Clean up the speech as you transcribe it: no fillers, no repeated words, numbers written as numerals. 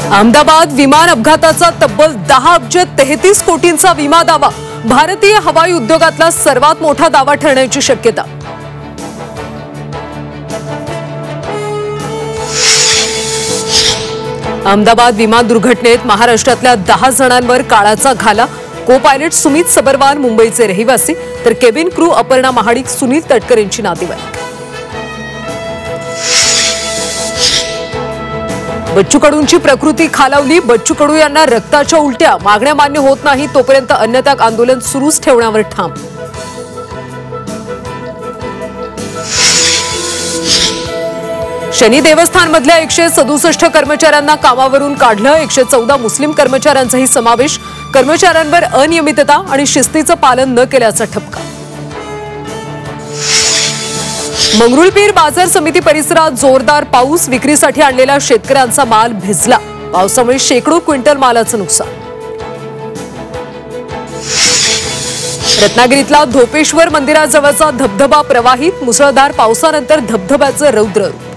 अहमदाबाद विमान अपघाताचा तब्बल 10 अब्ज 33 कोटींचा विमा दावा भारतीय हवाई उद्योगातला सर्वात मोठा दावा ठरण्याची शक्यता। अहमदाबाद विमान दुर्घटनेत महाराष्ट्रातल्या 10 जणांवर काळाचा घाला। को पायलट सुमित सबरवाल मुंबईचे रहिवासी तर केबिन क्रू अपर्णा महाडिक सुनील तटकर यांची नातेवाईक। बच्चू कडूंची प्रकृती खालावली। बच्चू कडू यांना रक्ताच्या उलट्या, मागण्या मान्य होत नाही तोपर्यंत अन्नत्याग आंदोलन सुरूच ठेवण्यावर ठाम। शनी देवस्थान मधल्या 167 कर्मचाऱ्यांना कामावरून काढलं। 114 मुस्लिम कर्मचाऱ्यांचाही समावेश। कर्मचाऱ्यांवर अनियमितता आणि शिस्तीचं पालन न केल्याचा ठपका। मंगरुळपीर बाजार समिती परिसरात जोरदार पाऊस। विक्रीसाठी आणलेला शेतकऱ्यांचा माल भिजला। पावसामुळे शेकडो क्विंटल मालाचं नुकसान। रत्नागिरीतला धोपेश्वर मंदिराजवळचा धबधबा प्रवाहित। मुसळधार पावसानंतर धबधब्याचं रौद्र रूप।